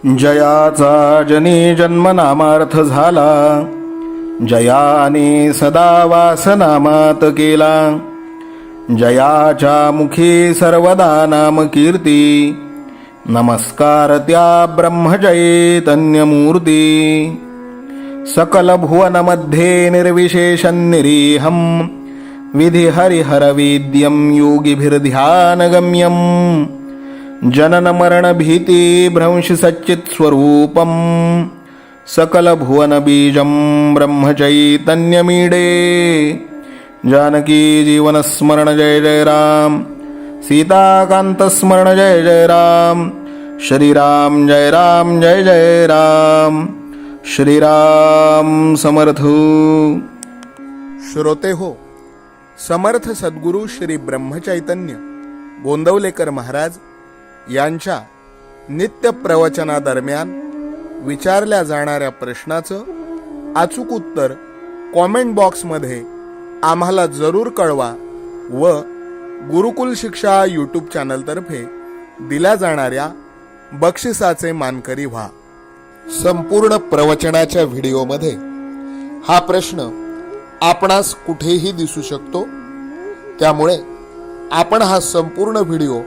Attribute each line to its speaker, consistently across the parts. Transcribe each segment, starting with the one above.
Speaker 1: जयाचा जनी जन्मनामार्थ झाला, जयाने सदा वासनामात केला. जयाच्या मुखी सर्वदा नाम कीर्ती, नमस्कार त्या ब्रह्मचैतन्यमूर्ती. सकल भुवनमध्ये निर्विशेषं निरीहं, विधि हरिहरवेद्यं योगिभिर्ध्यानगम्यं. जनन मरण भीति भ्रंश सच्चित् स्वरूपं, सकल भुवन बीजं ब्रह्मचैतन्यमीडे. जानकी जीवन स्मरण जय जय राम, सीताकांत स्मरण जय जय राम. श्रीराम जय राम जय जय राम. श्रीराम समर्थ. श्रोते हो, समर्थ सद्गुरू श्री ब्रह्मचैतन्य गोंदवलेकर महाराज यांच्या नित्य प्रवचनादरम्यान विचारल्या जाणाऱ्या प्रश्नाचं अचूक उत्तर कॉमेंट बॉक्समध्ये आम्हाला जरूर कळवा व गुरुकुल शिक्षा यूट्यूब चॅनलतर्फे दिल्या जाणाऱ्या बक्षिसाचे मानकरी व्हा. संपूर्ण प्रवचनाच्या व्हिडिओमध्ये हा प्रश्न आपणास कुठेही दिसू शकतो, त्यामुळे आपण हा संपूर्ण व्हिडिओ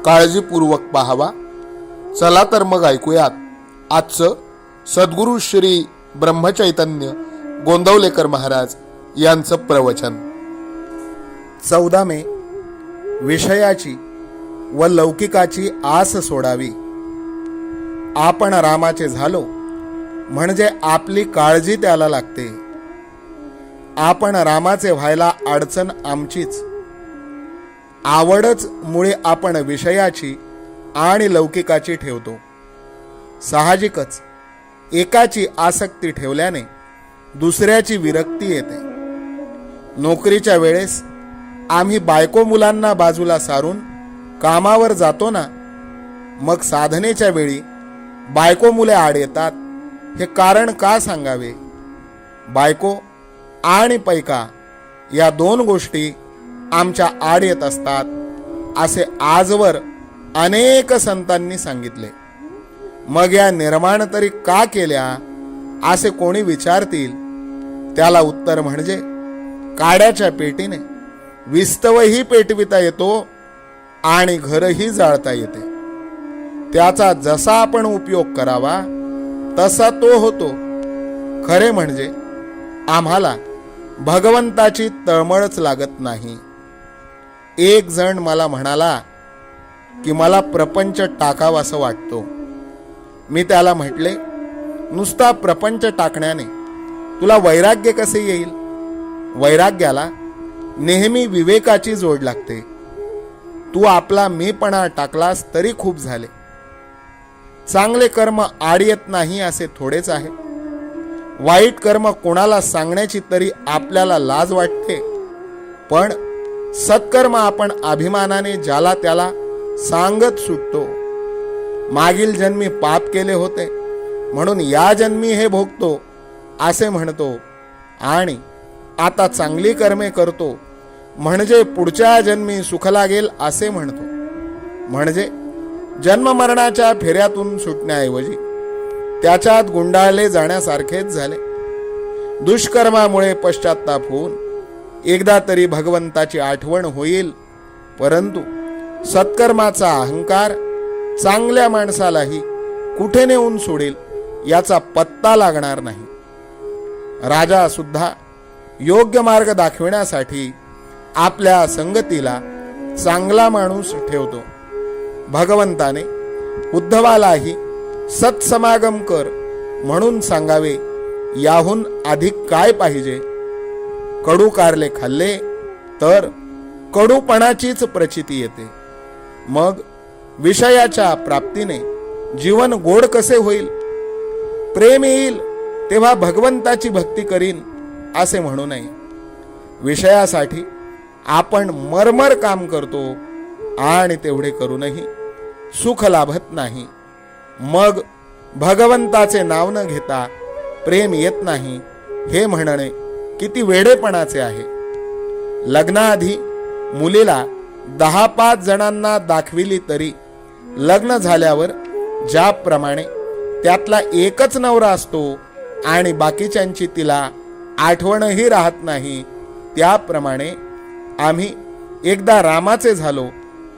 Speaker 1: काळजीपूर्वक पाहावा. चला तर मग ऐकूयात आजचं सद्गुरू श्री ब्रह्मचैतन्य गोंदवलेकर महाराज यांचं प्रवचन. 14 मे. विषयाची व लौकिकाची आस सोडावी. आपण रामाचे झालो म्हणजे आपली काळजी त्याला लागते. आपण रामाचे व्हायला अडचण आमचीच. आवडच मुळे आपण विषयाची आणि लौकिकाची ठेवतो. साहजिकच एकाची आसक्ती ठेवल्याने दुसऱ्याची विरक्ती येते. नोकरीच्या वेळेस आम्ही बायको मुलांना बाजूला सारून कामावर जातो ना, मग साधनेच्या वेळी बायको मुले आड येतात. हे कारण का सांगावे? बायको आणि पैका या 2 गोष्टी आमच्या आड येत असतात असे आजवर अनेक संतांनी सांगितले. मग या निर्माण तरी का केल्या असे कोणी विचारतील, त्याला उत्तर म्हणजे काड्याच्या पेटीने विस्तवही पेटविता येतो आणि घरही जाळता येते. त्याचा जसा आपण उपयोग करावा तसा तो होतो. खरे म्हणजे आम्हाला भगवंताची तळमळच लागत नाही. एक जण मला म्हणाला की मला प्रपंच टाकावासा वाटतो. मी त्याला म्हटले, नुसता प्रपंच टाकण्याने तुला वैराग्य कसे येईल? वैराग्याला नेहमी विवेकाची जोड लागते. तू आपला मीपणा टाकलास तरी खूप झाले. चांगले कर्म आड येत नाही असे थोडेच आहे. वाईट कर्म कोणाला सांगण्याची तरी आपल्याला लाज वाटते, पण सत्कर्म आपण अभिमानाने ज्याला त्याला सांगत सुटतो. मागील जन्मी पाप केले होते म्हणून या जन्मी हे भोगतो असे म्हणतो आणि आता चांगली कर्मे करतो म्हणजे पुढच्या जन्मी सुख लागेल असे म्हणतो. म्हणजे जन्म मरणाच्या फेऱ्यातून सुटण्याऐवजी त्याच्यात गुंडाळले जाण्यासारखेच झाले. दुष्कर्मामुळे पश्चाताप होऊन एकदा तरी भगवंताची आठवण होईल, परंतु सत्कर्माचा अहंकार चांगल्या माणसालाही कुठे नेऊन सोडेल याचा पत्ता लागणार नाही. राजा सुद्धा योग्य मार्ग दाखविण्यासाठी आपल्या संगतीला चांगला माणूस ठेवतो. भगवंताने उद्धवालाही सत्समागम कर म्हणून सांगावे, याहून अधिक काय पाहिजे? कडू कारले खाल्ले तर कडूपणाचीच प्रचिती येते. मग विषयाच्या प्राप्तीने जीवन गोड कसे होईल? प्रेम येईल तेव्हा भगवंताची भक्ती करीन असे म्हणू नये. विषयासाठी आपण मरमर काम करतो आणि तेवढे करूनही सुख लाभत नाही. मग भगवंताचे नाव न घेता प्रेम येत नाही हे म्हणणे किती वेडेपणाचे आहे. लग्नाआधी मुलीला 10-5 जणांना दाखविली तरी लग्न झाल्यावर ज्याप्रमाणे त्यातला एकच नवरा असतो आणि बाकीच्यांची तिला आठवणही राहत नाही, त्याप्रमाणे आम्ही एकदा रामाचे झालो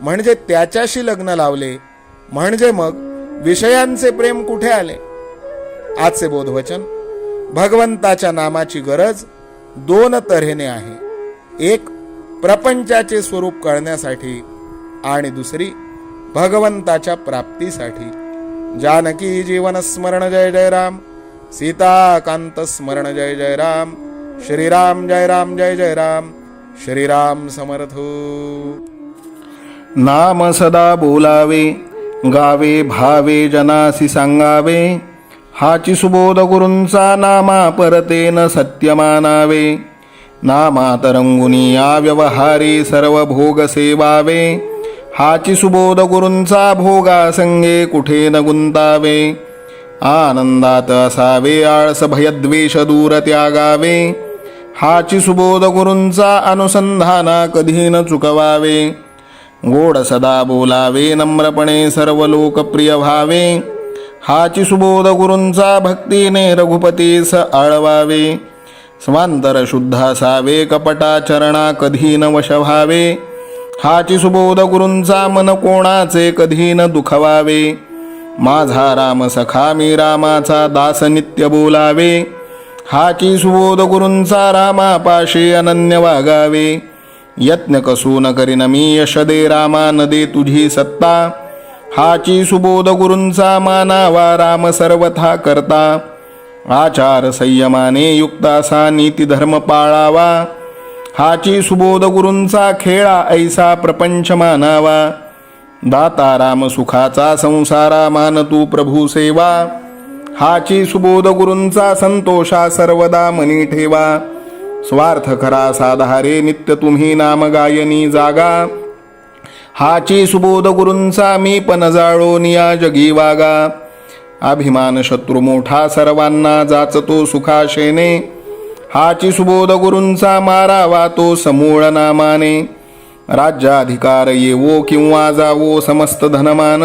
Speaker 1: म्हणजे त्याच्याशी लग्न लावले, म्हणजे मग विषयांचे प्रेम कुठे आले. आजचे बोधवचन: भगवंताच्या नामाची गरज दोन तऱ्हेने आहे. एक प्रपंचाचे स्वरूप कळण्यासाठी आणि दुसरी भगवंताच्या प्राप्तीसाठी. जानकी जीवन स्मरण जय जय राम. सीताकांत स्मरण जय जय राम. श्रीराम जय राम जय जय राम. श्रीराम समर्थ.
Speaker 2: नाम सदा बोलावे, गावे भावे जनासी सांगावे. हाची सुबोध गुरूंचा नामा परतेन सत्य मानावे. नामात रंगुनी या व्यवहारी सर्व भोग सेवावे. हाची सुबोध गुरूंचा भोगा संगे कुठे न गुंतावे. आनंदात असावे आळस भयद्वेष दूर त्यागावे. हाची सुबोध गुरूंचा अनुसंधाना कधी न चुकवावे. गोड सदा बोलावे नम्रपणे सर्व लोकप्रिय व्हावे. हाची सुबोध गुरूंचा भक्तीने रघुपतीस आळवावे. स्वांतर शुद्ध असावे कपटाचरणा कधी न वश व्हावे. हाची सुबोध गुरूंचा मन कोणाचे कधी न दुखवावे. माझा राम सखा मी रामाचा दास नित्य बोलावे. हाची सुबोध गुरूंचा रामापाशी अनन्य वागावे. यत्न कसू न करीन मी यश दे रामा न दे तुझी सत्ता. हाची सुबोध गुरूंचा मानावा राम सर्वथा करता. आचार संयमाने युक्त असा नीती धर्म पाळावा. हाची सुबोध गुरूंचा खेळा ऐसा प्रपंच मानावा. दाता राम सुखाचा संसारा मान तू प्रभू सेवा. हाची सुबोध गुरूंचा संतोषा सर्वदा मनी ठेवा. स्वार्थ खरा साधारे नित्य तुम्ही नाम गायनी जागा. हाची सुबोध गुरूंचा मी पण जाळो निया जगी वागा. अभिमान शत्रू मोठा सर्वांना जाचतो सुखाशेने. हाची सुबोध गुरूंचा मारावा तो समूळ नामाने. राज्याधिकार येवो किंवा जावो समस्त धनमान.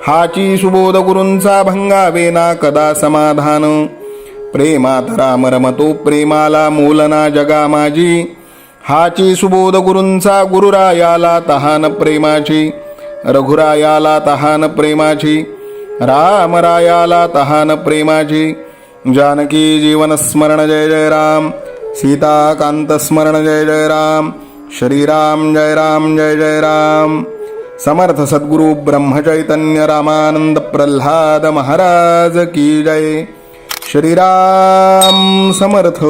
Speaker 2: हाची सुबोध गुरूंचा भंगावे ना कदा समाधान. प्रेमात राम रमतो प्रेमाला मोलना जगा माझी. हाची सुबोध गुरूंचा गुरुरायाला तहान प्रेमाची. रघुरायाला तहान प्रेमाची. रामरायाला तहान प्रेमाची. जानकी जीवन स्मरण जय जय राम. सीताकांत स्मरण जय जय राम. श्रीराम जय राम जय जय राम. समर्थ सद्गुरु ब्रह्मचैतन्य रामानंद प्रल्हाद महाराज की जय. श्रीराम समर्थ.